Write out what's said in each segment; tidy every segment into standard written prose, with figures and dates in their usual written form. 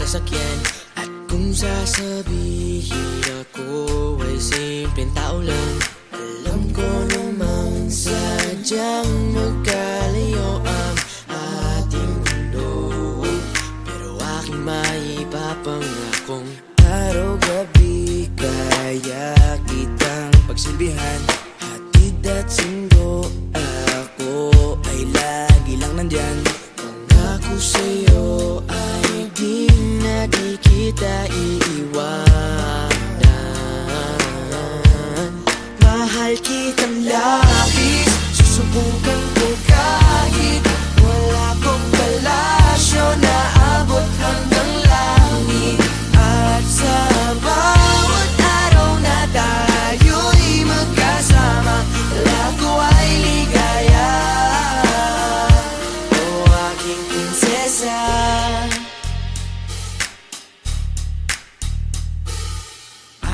sasakyan. At kung sasabihin ako ay simpleng tao lang, alam ko namang sadyang magkalayo ang ating mundo. Pero aking maipapangakong araw-gabi kaya kitang pagsilbihan. Hatid at sundo, ako ay lagi lang nandyan. Pangako sa'yo ay di na di kita iiwanan. Mahal kitang labis, susubukan ko kahit wala kong palasyo na abot hanggang langit. At sa bawat araw na tayo'y magkasama, lago ay ligaya. O aking prinsesa,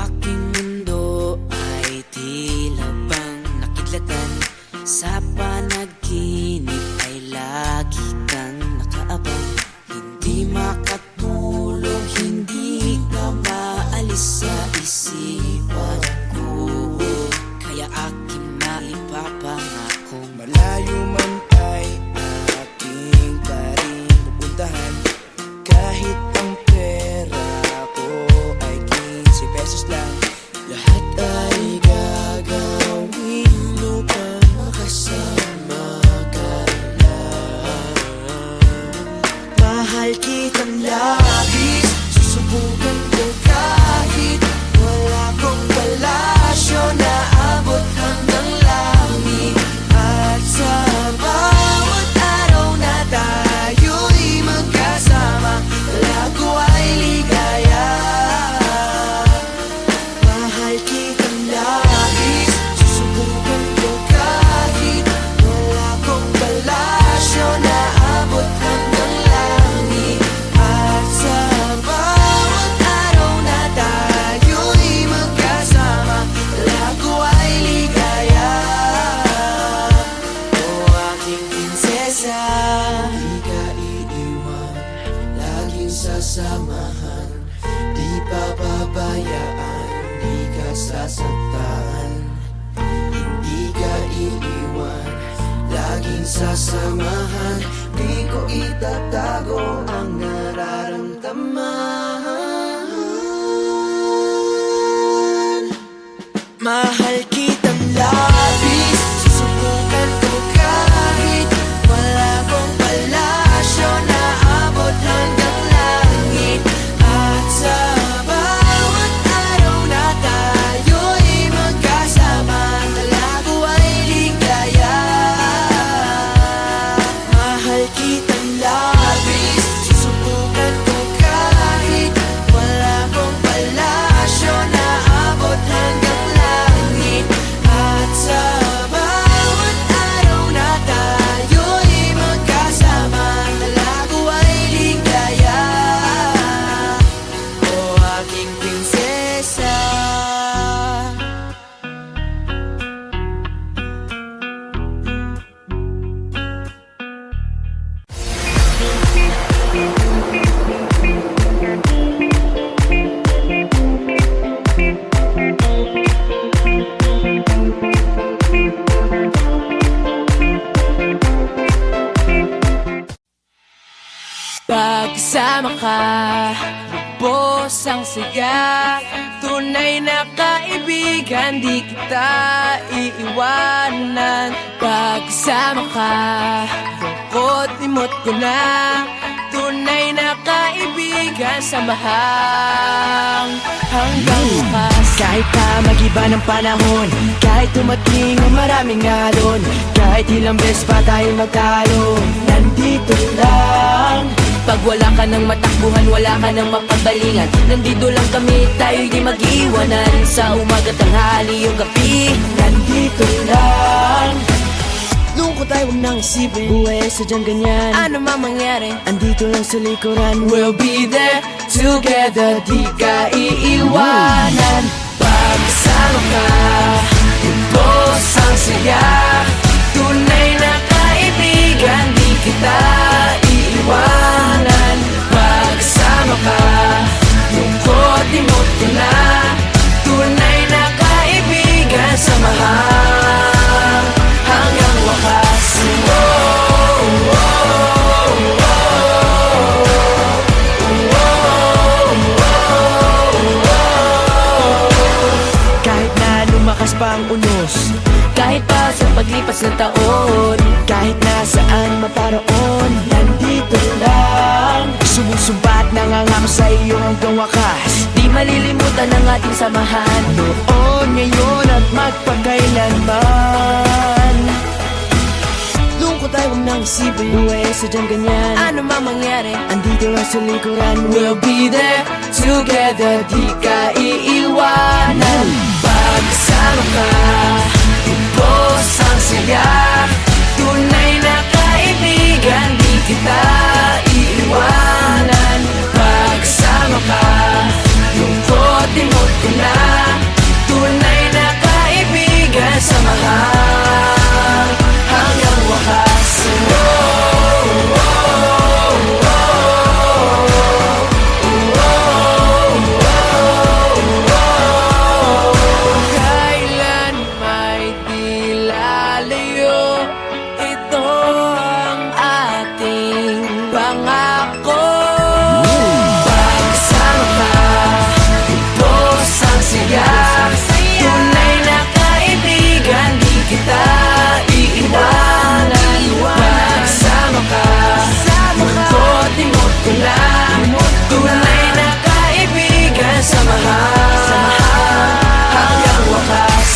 aking mundo ay tila bang nakidlatan. Sa panaginip ay lagi kang nakaabang. Hindi makatulog, hindi ka maalis sa isipan ko. Kaya aking maipapangakong malayo man ay aking pa rin pupuntahan. Kahit ang pera ko ay 15 pesos lang, lahat ay gagawin upang makasama ka lang. Mahal kitang labis, susubukan ko kahit wala kong palasyo na abot hanggang langit. At sa bawat araw na tayo'y magkasama, lago ay ligaya. Mahal kitang labis, susubukan ko kahit wala kong palasyo na abot hanggang langit. At sa bawat araw na tayo'y magkasama, lago ay ligaya. O aking prinsesa, di ka iiwan, laging sasamahan. Di papabayaan, di ka sasaktan. Hindi ka iiwan, laging sasamahan. Di ko itatago ang nararamdaman. Mahal kitang labis, susubukan ko kahit wala kong palasyo na abot hanggang langit. At sa bawat araw na tayo'y magkasama, lago ay ligaya. Mahal kitang labis, susubukan ko kahit wala kong palasyo na abot hanggang langit. At sa bawat araw na tayo'y magkasama, lago ay ligaya. O aking prinsesa, pagkasama ka, lubos ang saya. Tunay na kaibigan, di kita iiwanan. Pagkasama ka, lungkot limot ko na. Tunay na kaibigan, samahang hanggang wakas. Kahit pa mag-iba ng panahon, kahit tumating ang maraming alon, kahit ilang beses pa tayo magtalo, nandito lang. Pag wala ka ng matakbuhan, wala ka ng mapagbalingan, nandito lang kami, tayo'y di mag-iwanan. Sa umaga, tanghali, o gabi, nandito lang. Lungkot ay huwag nang isipin, buhay ay sadyang ganyan. Ano man mangyari, andito lang sa likuran. We'll be there together, di ka iiwanan. Pagkasama ka, lubos ang saya. Tunay na kaibigan, di kita iiwanan. Pagkasama ka, lipas na taon. Kahit nasaan maparoon, nandito lang. Sumusumpa at nangangako sa iyo hanggang wakas. Di malilimutan ang ating samahan, noon, ngayon at magpakailanman. Lungkot ay huwag nang isipin, buhay sadyang ganyan. Ano mang mangyari, andito lang sa likuran. We'll be there together, di ka iiwanan. Pagkasama ka, ubos ang saya. Tunay na kaibigan, di kita iiwanan. Pagkasama ka, lungkot imot ko na. Tunay na kaibigan, samahan hanggang wakas. Kailan may di lalayo, ito ang ating pangako. Pagkasama ka, ubos ang saya. Tunay na kaibigan, di kita iiwanan. Pagkasama ka, lungkot imot ko lang. Tunay na kaibigan, samahan hanggang wakas.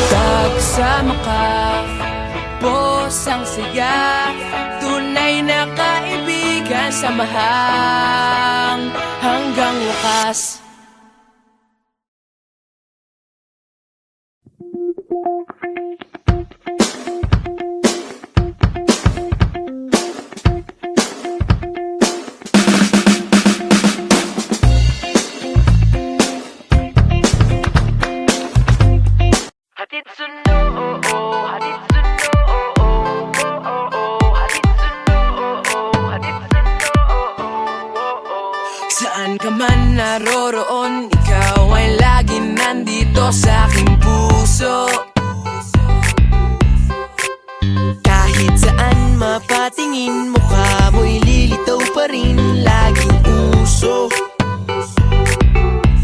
Pagkasama ka, ubos ang saya. Tunay na kaibigan, samahan hanggang wakas. Hatid sundo, oh oh, hatid sundo, oh oh, oh oh, oh, hatid sundo, oh oh, hatid sundo, oh oh, oh. Saan ka man naroroon, ikaw ay lagi nandito sa aking puso. Kahit saan mapatingin, mukha mo'y lilitaw pa rin, laging uso.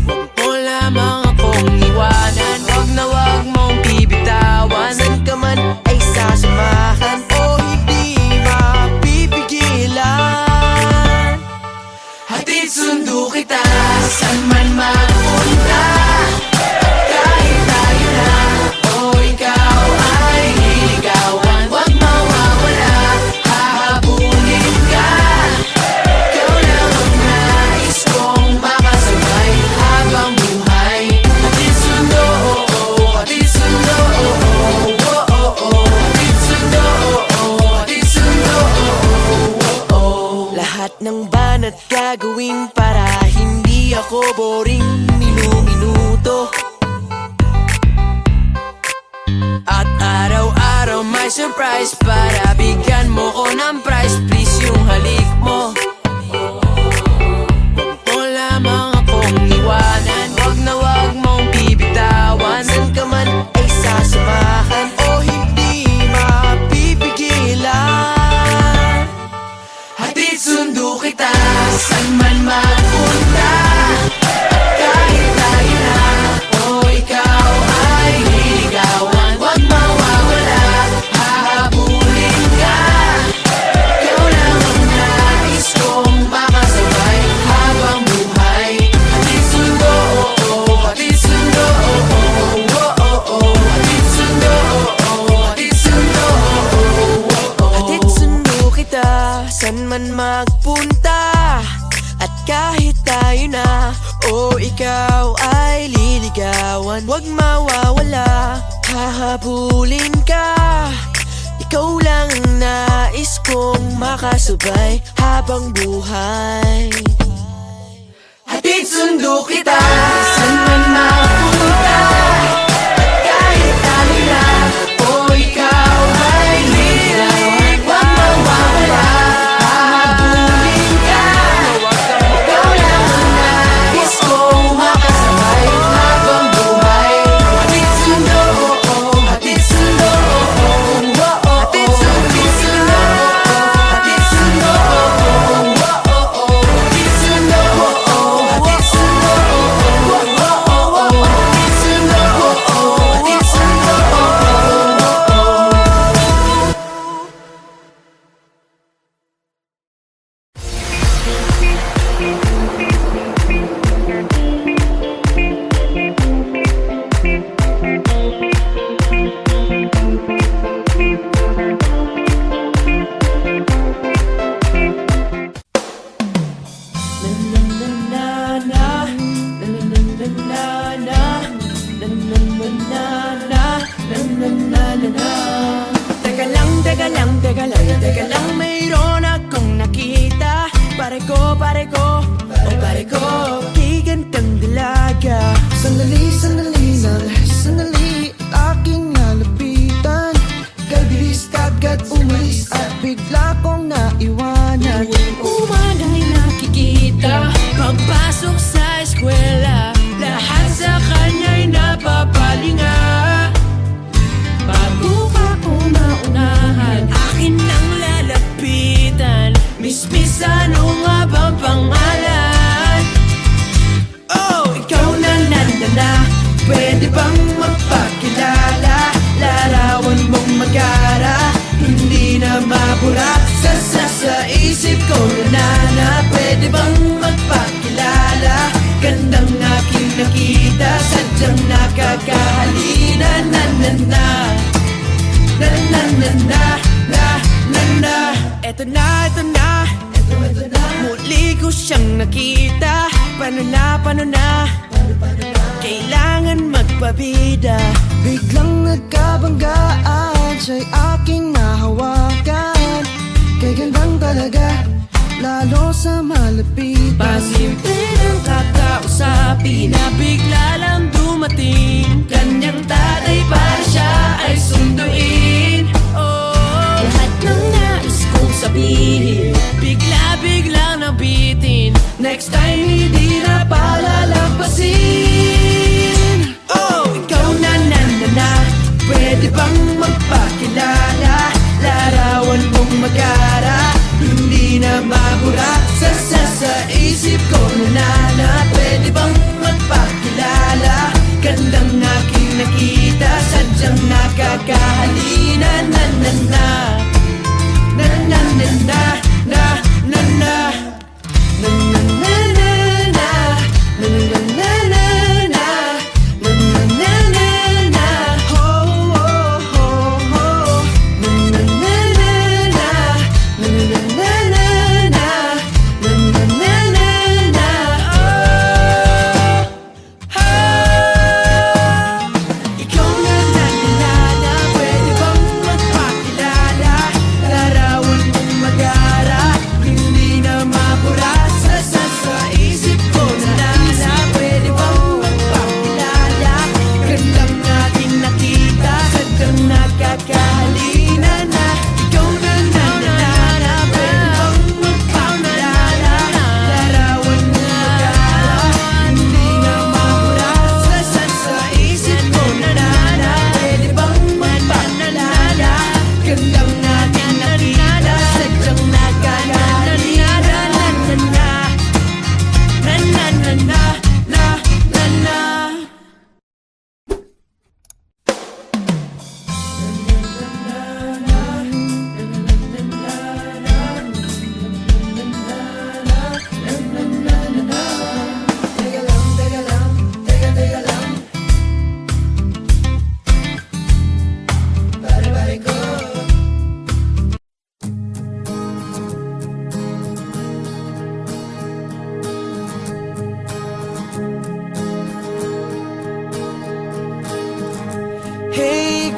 Huwag mo lamang akong iwanan, huwag na huwag mong bibitawan. Saan ka man ay sasamahan o hindi mapipigilan. Hatid sundo kita, saan man magpunta. Kahit tayo na o ikaw ay liligawan, huwag mawawala, hahabulin ka. Ikaw lang ang nais kong makasabay habang buhay. Hatid sundo, oh oh, hatid sundo, oh oh, oh oh, oh. Hatid sundo, oh oh, hatid sundo, oh oh, oh. Lahat ng banat gagawin para hindi ako boring minuto. At araw-araw may surprise para bigyan mo ko ng prize. Please yung halik mo, huwag mo lamang akong iwanan, huwag na huwag mong bibitawan. Saan ka man ay sasamahan o hindi mapipigilan. Hatid sundo kita, saan man magpunta. Kahit tayo na o ikaw ay liligawan, huwag mawawala, hahabulin ka. Ikaw lang ang nais kong makasabay habang buhay. Hatid sundo, oh oh, hatid sundo, oh oh, oh oh, oh. Hatid sundo, oh oh, hatid sundo, oh oh, oh oh. Hatid sundo kita, saan man magpunta. At kahit tayo na o ikaw ay liligawan, huwag mawawala, hahabulin ka. Ikaw lang ang nais kong makasabay habang buhay. Hatid sundo kita, saan man mapunta. At kahit tayo na o ikaw ay liligawan, huwag mawawala, hahabulin ka. Ikaw lang ang nais kong makasabay habang buhay. ko kay gandang dalaga. Sandali, sandali lang, sandali aking nalapitan. Kay bilis kagad umalis at bigla kong naiwanan. Tuwing umana'y nakikita, pagpasok sa eskwela, lahat sa kanya'y napapalinga. Bago pa ko maunahan, akin nang lalapitan. Miss, ano nga bang pangalan? Oh, ikaw na, pwede bang magpakilala? Larawan mong magara, hindi na mabura sa isip ko na pwede bang magpakilala? Gandang aking nakita, sadyang nakakahalina. Eto na, muli ko siyang nakita. Paano na, kailangan magpabida. Biglang nagkabanggaan, siya'y aking nahawakan. Kay gandang talaga, lalo sa malapit. Pasimple ng kakausapin na bigla lang dumating. Kanyang tatay para siya ay sunduin. Oh, lahat ng nais kong sabihin, bigla nabitin. Next time hindi na palalampasin. Oh, ikaw na, pwede bang magpakilala? Larawan mong magara, hindi na mabura sa isip ko na pwede bang magpakilala? Gandang aking nakita, sadyang nakakahalina.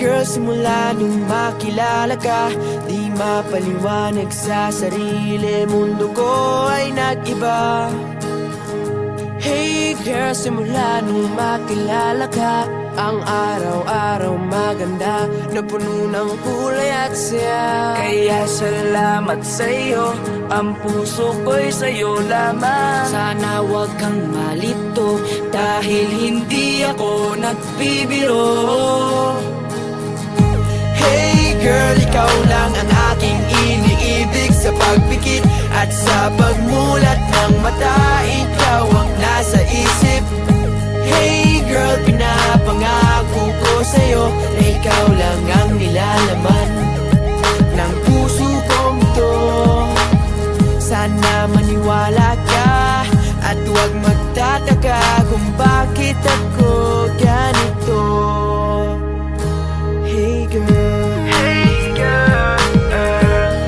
girl, simula nung makilala ka, di mapaliwanag sa sarili, mundo ko ay nag-iba. Hey girl, simula nung makilala ka, ang araw-araw maganda, na puno ng kulay at saya. Kaya salamat sa'yo, ang puso ko'y sa'yo lamang. Sana wag kang malito, dahil hindi ako nagbibiro. Hey girl, ikaw lang ang aking iniibig, sa pagpikit at sa pagmulat ng mata, ikaw ang nasa isip. Hey girl, pinapangako ko sa'yo na ikaw lang ang nilalaman ng puso kong to. Sana maniwala ka at huwag magtataka kung bakit ako ganito. Hey girl, hey girl,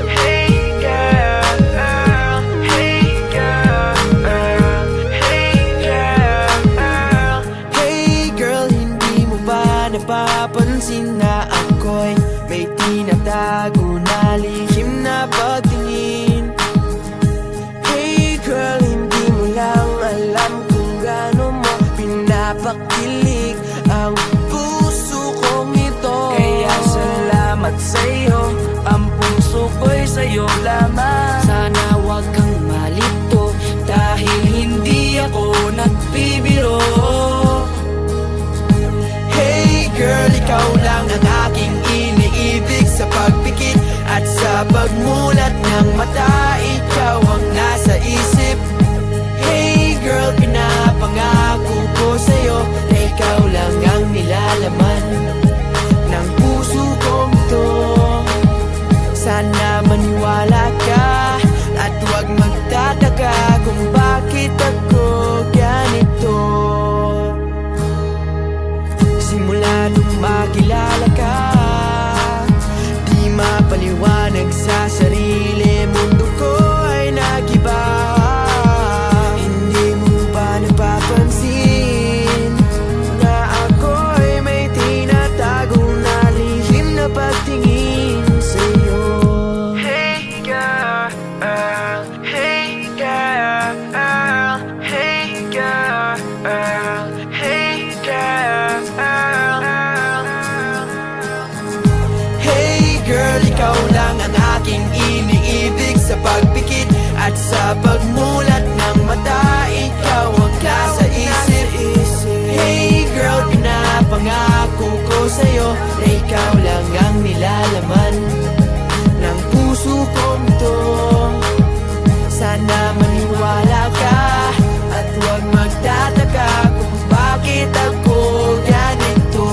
hey girl, hey girl. puso ko'y sa'yo lamang. Sana wag kang malito dahil hindi ako nagbibiro. Hey girl, ikaw lang ang aking iniibig. Sa pagpikit at sa pagmulat ng mata, ikaw ang nasa isip. Hey girl, pinapangako ko sa'yo na ikaw lang ang nilalaman ng puso kong to. Sana maniwala ka at huwag magtataka kung bakit ako ganito. Simula nung makilala ka, di mapaliwanag sa sarili, mundo ko ay nagiba. Hindi mo ba napapansin na ako ay may tinatago na lihim na pagtingin sa'yo? Hey girl, hey girl, hey girl, hey girl. Hey girl, ikaw lang ang aking iniibig. Sa pagpikit at sa pagmulat ng mata, ikaw ang nasa isip. Hey girl, pinapangako ko sa'yo na ikaw lang ang nilalaman ng puso kong to. Sana maniwala ka at huwag magtataka kung bakit ako ganito.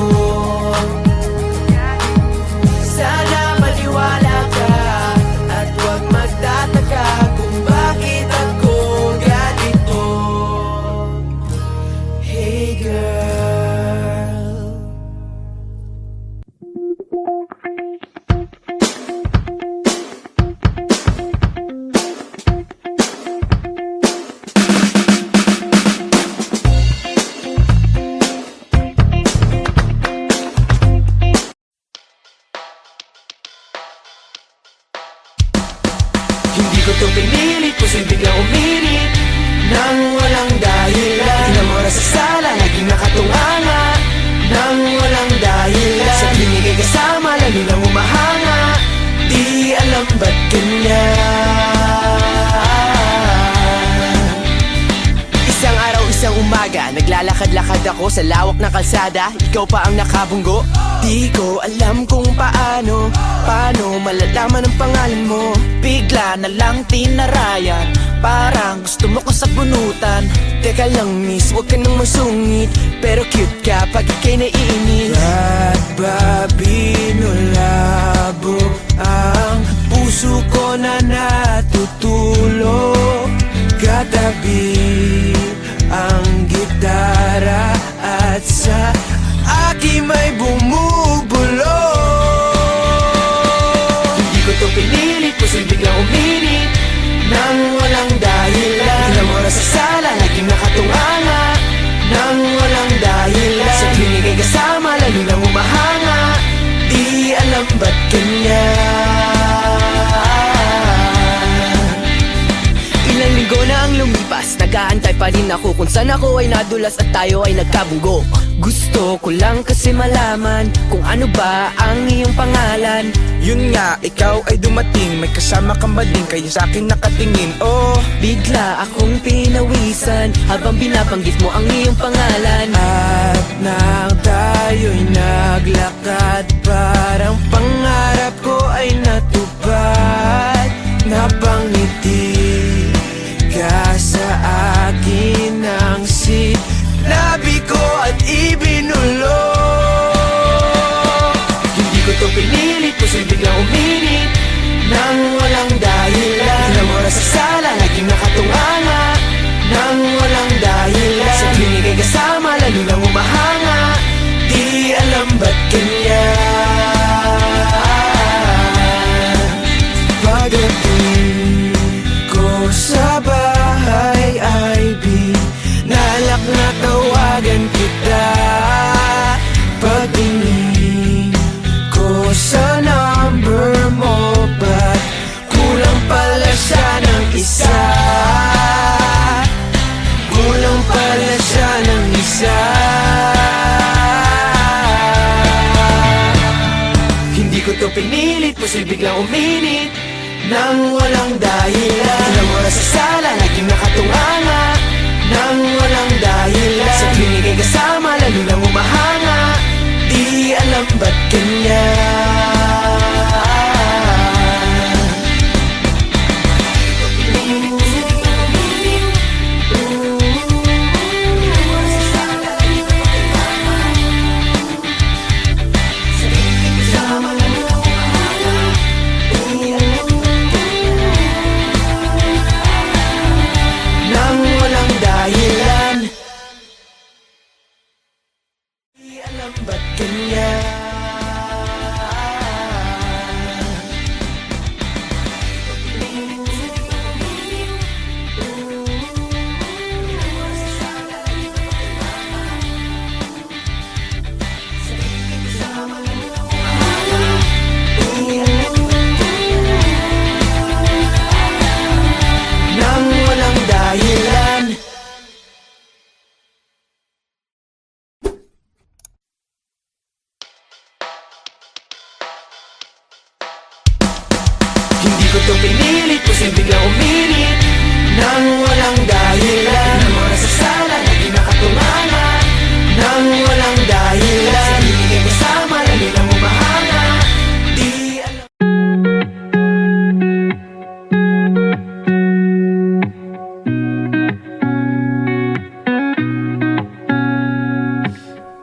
Sana maniwala ka at huwag magtataka kung bakit ako ganito. Hey girl. Hindi ko to pinilit, puso'y biglang uminit nang walang dahilan. Di na oras sa sala, laging nakatunganga nang walang dahilan. Sa binigay kasama, lalo nang umahanga, di alam ba't ganyan. Isang araw, isang umaga, naglalakad-lakad ako sa lawak ng kalsada. Ikaw pa ang nakabunggo. Di ko alam kung paano malalaman ang pangalan mo. Bigla na lang tinarayan, parang gusto mo kong sabunutan. Teka lang miss, huwag ka nang masungit, pero cute ka pag ika'y naiinit. Ba't ba binulabo ang puso ko na natutulog? Katabi ang gitara at sa aking may bumubulong. Hindi ko to pinilit, puso'y biglang uminit nang walang dahilan. Di na oras sa sala, laging nakatunganga nang walang dahilan. Sa binigay kasama, lalo nang umahanga, di alam ba't ganyan. Ilang linggo na ang lumipas, nag-aantay pa rin ako kung saan ako ay nadulas at tayo ay nagkabunggo. Gusto ko lang kasi malaman kung ano ba ang iyong pangalan. Yun nga, ikaw ay dumating, may kasama kang bading, kaya sa akin nakatingin. Oh, Bigla akong pinawisan habang binabanggit mo ang iyong pangalan. At nang tayo'y naglakad, parang pangarap ko ay natupad. Napangiti ka sa akin ng sinabi ko at ibinulong. Hindi ko to pinilit, puso'y biglang uminit nang walang dahilan. Di na oras sa sala, laging nakatunganga nang walang dahilan. Sa binigay kasama, lalo nang umahanga, di alam ba't ganyan. Pagdating ko sa bahay ay binalak na tawagan kita. Pagtingin ko sa number mo, ba't kulang pala siya ng isa? posibleng biglang uminit nang walang dahilan. Ilang oras sa sala, laging nakatunganga nang walang dahilan. Sa tuwing ika'y kasama, lalo lang umahanga, di alam ba't ganyan. Nang walang dahilan, di alam ba't ganyan. Nang walang dahilan. Hindi ko to pinilit, posibleng biglang uminit nang walang dahilan. Ilang oras sa sala, laging nakatunganga nang walang dahilan. Hindi kayo kasama, lalo lang umahanga, di alam.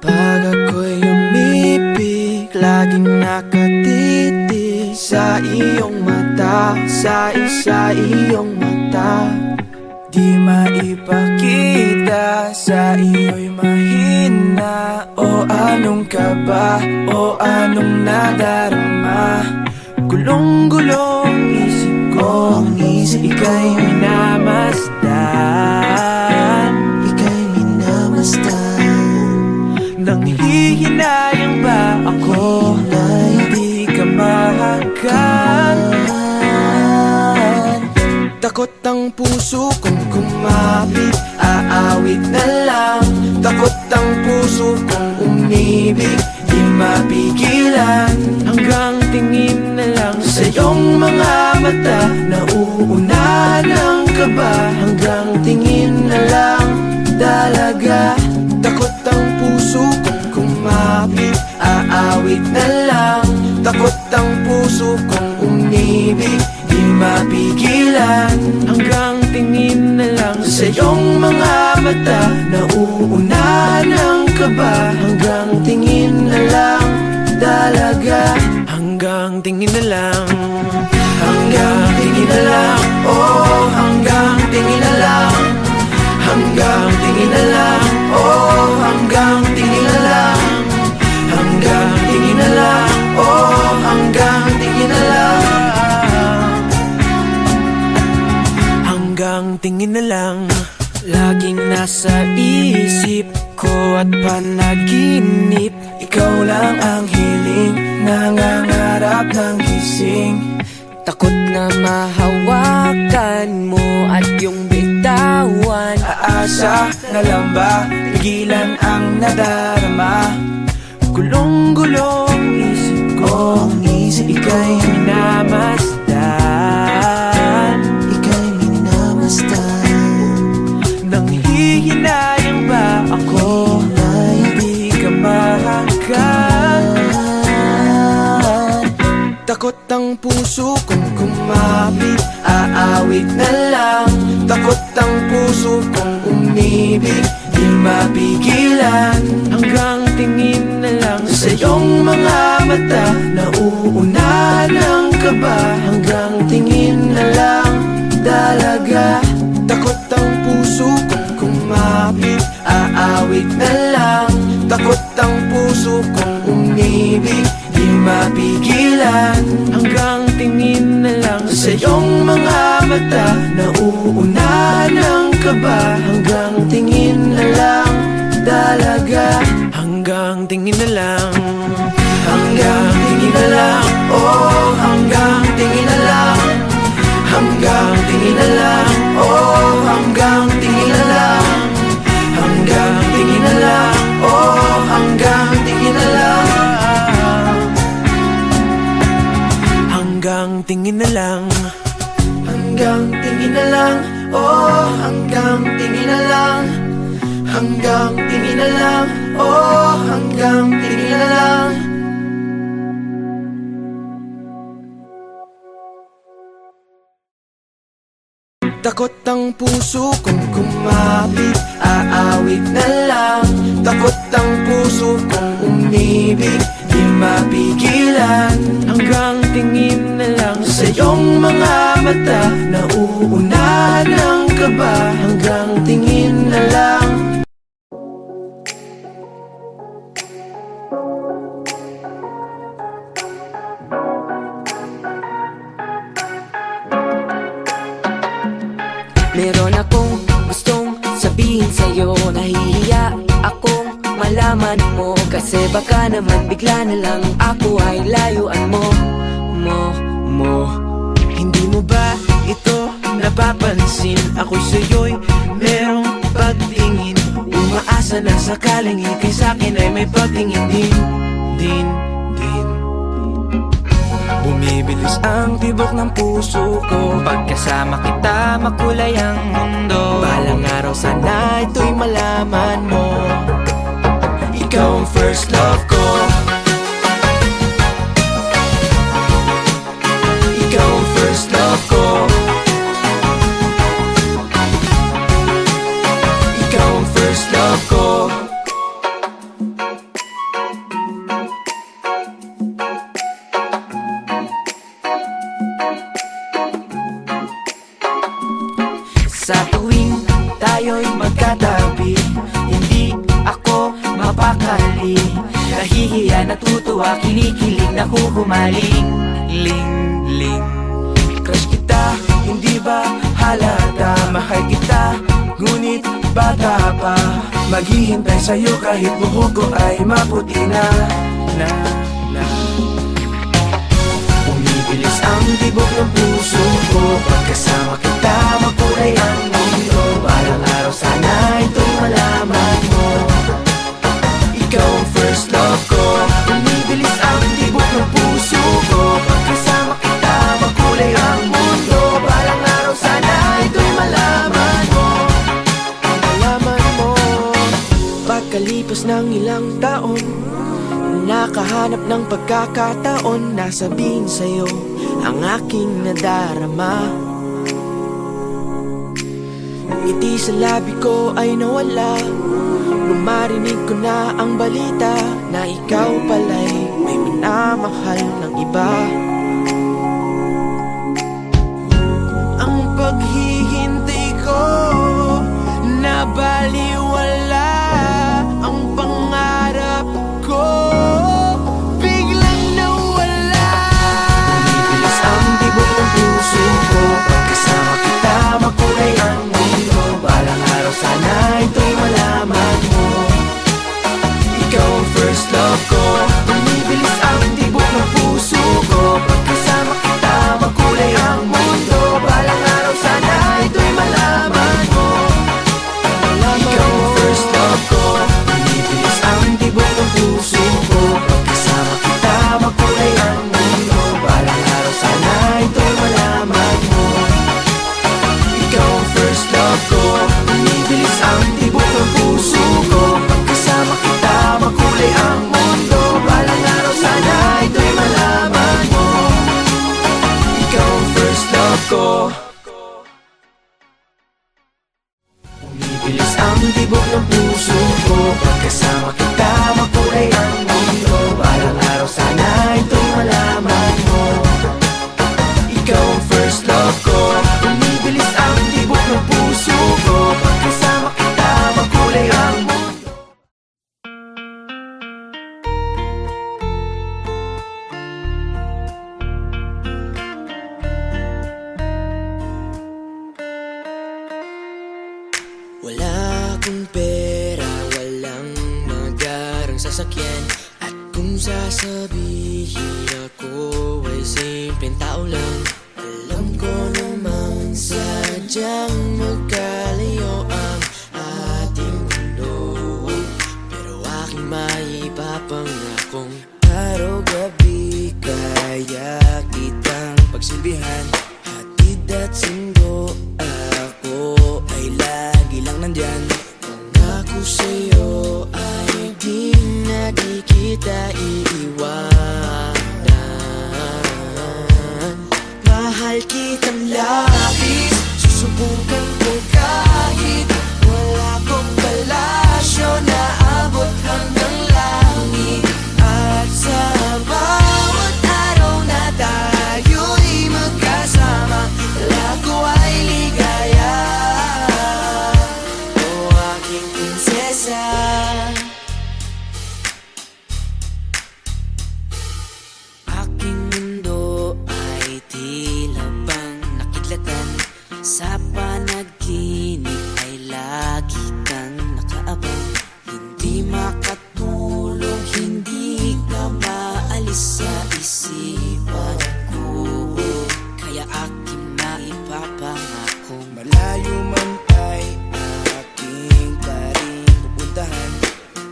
Pag ako'y umibig, laging nakatitig sa iyong mata, sa iyong mata. Di maipakita, sa iyo'y mahina. O anong kaba, o anong nadarama. Gulong-gulong isip ko, ika'y minamasdan, ika'y minamasdan. Nang hihinayang ba ako na hindi ka mahagkan? Takot ang puso kong kumapit, aawit na lang. Takot ang puso kong umibig, di mapigilan. Hanggang tingin na lang sa iyong mga mata, nauunahan ang kaba. Hanggang tingin na lang talaga. Takot ang puso kong kumapit, aawit na lang. Takot ang puso kong umibig, di mapigilan. Hanggang tingin na lang sa iyong mga mata, nauunahan ang kaba. Hanggang tingin na lang talaga. Hanggang tingin na lang. Hanggang tingin na lang. Oh, hanggang tingin na lang. Hanggang tingin na lang. Oh, hanggang tingin na lang. Hanggang tingin na lang. Oh, hanggang tingin na lang. Hanggang tingin na lang. Laging nasa isip ko at panaginip, ikaw lang ang hiling, nangangarap ng gising. Takot na mahawakan mo at yung bitawan. Aasa na lang ba, pigilan ang nadarama. Gulong-gulong isip ko, ika'y minamasdan, ika'y minamasdan. Nang hihinayang ba ako na hindi ka mahagkan? Takot ang puso kong kumapit, aawit na lang. Takot ang puso kong umibig, di mapigilan. Hanggang tingin na lang sa iyong mga mata, nauunahan ang kaba. Hanggang tingin na lang talaga. Takot ang puso kong kumapit, aawit na lang. Takot ang puso kong umibig, di mapigilan. Hanggang tingin na lang sa iyong mga mata, nauunahan ang kaba. Hanggang tingin na lang talaga. Hanggang tingin na lang. Hanggang tingin na lang. Oh, hanggang tingin na lang. Hanggang tingin na lang. Oh, hanggang tingin na lang. Hanggang tingin na lang. Oh, hanggang tingin na lang. Hanggang tingin na lang, oh, hanggang tingin na lang. Hanggang tingin na lang, oh, hanggang tingin na lang. Takot ang puso kong kumapit, aawit na lang. Takot ang puso kong umibig, di mapigilan. Hanggang tingin na lang sa iyong mga mata, nauunahan ng kaba. Hanggang tingin na lang. Meron akong gustong sabihin sa'yo, nahihiya akong malaman mo, kasi baka naman bigla na lang ako ay layuan mo. Hindi mo ba ito napapansin? Ako sa'yo'y merong pagtingin, umaasa na sakaling ikay sa'kin ay may pagtingin din. Bumibilis ang tibok ng puso ko, Pagkasama kita, makulay ang mundo. balang araw sana ito'y malaman mo. Ikaw ang first love ko. Ikaw ang first love ko. Ikaw ang first love ko. Sa tuwing tayo'y magkatabi, hindi ako mapakali. Nahihiya, natutuwa, kinikilig, nakukumaling. Ling. Crush kita, hindi ba halata? Mahal kita, ngunit bata pa. Maghihintay sa'yo kahit buhok ko ay maputi na. Bumibilis ang tibok ng puso ko, pagkasama kita, makulay ang mundo. Balang araw sana ito'y malaman mo. Ikaw ang first love ko. Bumibilis ang tibok ng puso ko, pagkasama kita, makulay ang mundo. Balang araw sana ito'y malaman mo. Malaman mo. Pagkalipas ng ilang taon, nakahanap ng pagkakataon na sabihin sa'yo ang aking nadarama. Ngiti sa labi ko ay nawala, nung marinig ko na ang balita na ikaw pala'y may minamahal ng iba. Ang paghihintay ko na baliwala, ang pangarap ko biglang nawala. Bumibilis ang tibok ng puso ko, pagkasama kita, makulay ang mundo. Balang araw sana ito'y malaman mo. Ikaw ang first love ko. Bumibilis ang tibok ng puso ko, pagkasama kita, makulay ang mundo. Balang araw sana ito'y malaman mo. Ikaw ang first love ko. Bumibilis ang tibok ng puso ko, pagkasama kita, makulay ang mundo. Balang araw sana ito'y malaman mo. Ikaw ang first love ko. Bumibilis ang tibok ng puso ko, pagkasama kita, makulay ang mundo. Balang araw sana ito'y malaman mo. Ikaw ang first love ko. Bumibilis ang tibok ng puso ko, pagkasama kita, makulay ang mundo. Balang araw sana ito'y malaman mo. Ikaw ang first love ko. Bumibilis ang tibok ng puso ko, pagkasama kita, makulay ang mundo. Wala akong pera, walang magarang sasakyan, at kung sasabihin ako ay simpleng tao lang. Alam ko naman sadyang magkalayo ang ating mundo, pero aking maipapangakong araw-gabi kaya kitang pagsilbihan ng labis, susubukan ko kahit wala kong palasyo na abot hanggang langit. At sa bawat araw na tayo'y magkasama, wala ko ay ligaya. O aking prinsesa, aking mundo ay tila bang nakidlatan. Sa panaginip ay lagi kang nakaabang. Hindi makatulog, hindi ka maalis sa isipan ko. Kaya aking maipapangakong Malayo man ay aking pa rin pupuntahan.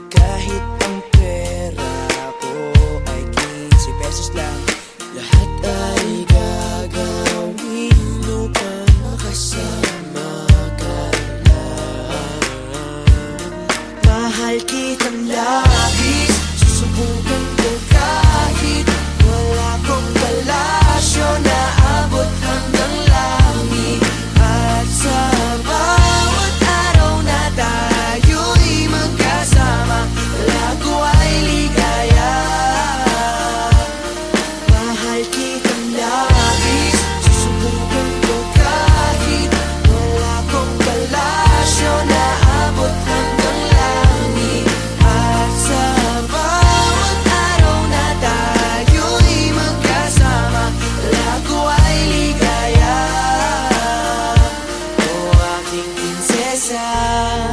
Kahit ang pera ko ay 15 pesos lang, lahat ay gagawin upang makasama ka lang. Mahal kitang labis, susubukan ko kahit wala kong palasyo na abot hanggang langit. At sa bawat araw na tayo'y magkasama, wala ko ay ligaya. Mahal kitang labis, susubukan ko kahit wala kong palasyo na abot hanggang langit. At sa bawat araw na tayo'y magkasama, wala ko ay ligaya. O aking prinsesa,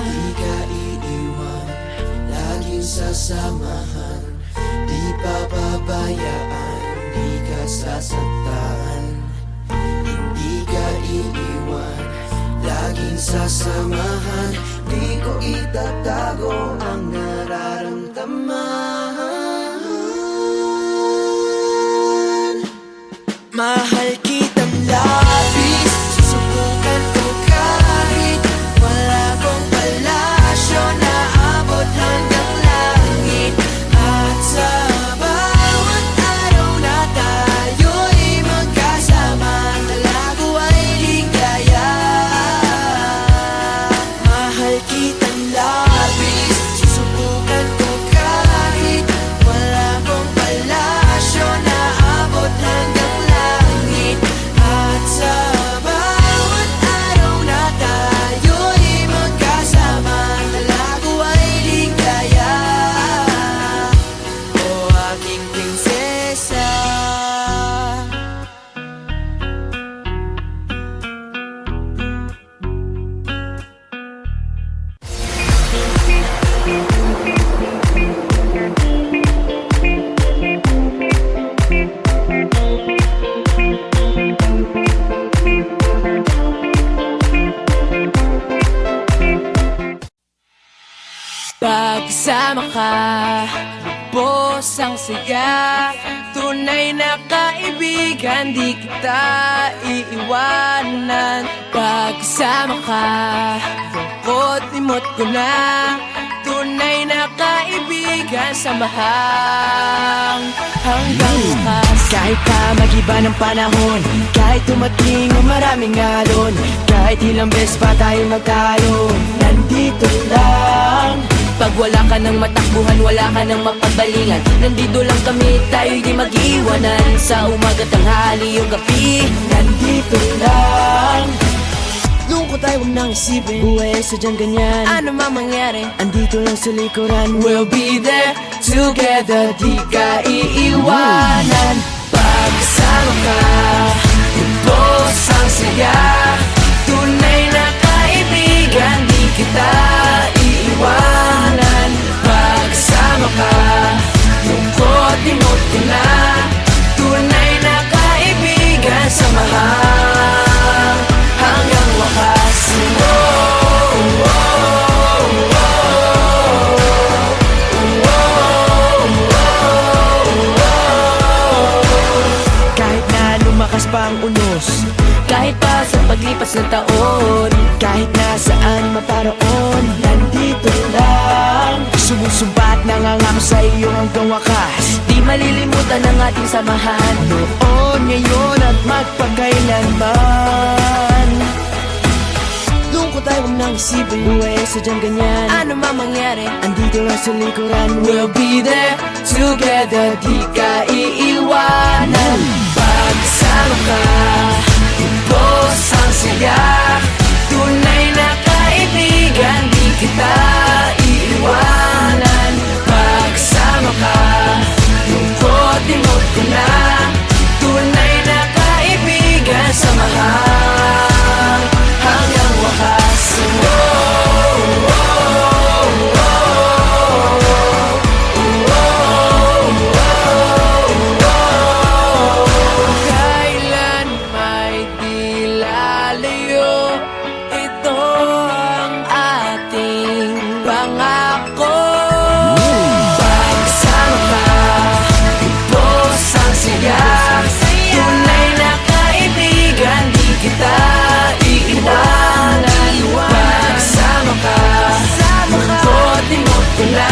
di ka iiwan, laging sasamahan, di papabayaan, di ka sasaktan. Hindi ka iiwan, laging sasamahan, di ko itatago ang nararamdaman. Mahal kitang labis, susubukan ko kahit wala kong palasyo na abot hanggang langit. At sa bawat araw na tayo'y magkasama, wala ko ay ligaya. Mahal kitang labis, susubukan ko kahit wala kong palasyo na abot hanggang langit. At sa bawat araw na tayo'y magkasama, wala ko ay ligaya. O aking prinsesa, pagkasama ka, lubos ang saya. Tunay na kaibigan, di kita iiwanan. Pagkasama ka, lungkot limot ko na. Tunay na kaibigan, samahan hanggang bukas. Kahit pa mag-iba ng panahon, kahit tumating ang maraming alon, kahit ilang beses pa tayo magtalo, nandito lang. Pag wala ka ng matakbuhan, wala ka ng mapagbalingan, nandito lang kami, tayo'y di mag-iwanan. Sa umaga, tanghali o gabi, nandito lang. Lungkot ay huwag nang isipin, buhay ay sadyang ganyan. Ano man mangyari, andito lang sa likuran. We'll be there together, di ka iiwanan. Pagkasama ka, lubos ang saya. Tunay na kaibigan, di kita iiwanan. Pagkasama ka, lungkot limot ko na. Tunay na kaibigan, samahan hanggang wakas. Kahit na lumakas pa ang unos, kahit pa sa paglipas ng taon, kahit nasaan maparoon, nandito lang. Sumusumbat, nangangako sa iyo hanggang wakas. Di malilimutan ang ating samahan. Noon, ngayon at magpakailanman. Lungkot ay huwag nang isipin, buhay ay sadyang ganyan. Ano man mangyari, Andito lang sa likuran, we'll be there together, di ka iiwanan. Pagkasama ka, ubos ang saya. Tunay na kaibigan, di kita iiwanan. Pagkasama ka, lungkot imot ko na. Tunay na kaibigan, samahan hanggang wakas. Kailan may di lalayo, ito ang ating pangako. Pagsama ka, ubos ang saya. Tunay na kaibigan, di kita iiwanan. Pagsama ka, lungkot imot ko na.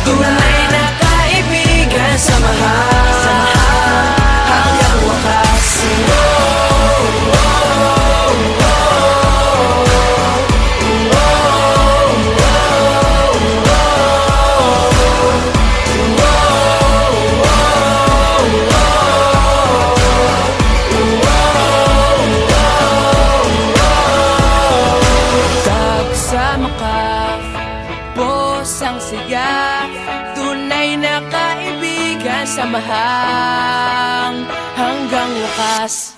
Tunay na kaibigan, samahan hanggang wakas. Pagsama ka, ubos ang siya. Tunay na kaibigan, samahan hanggang wakas.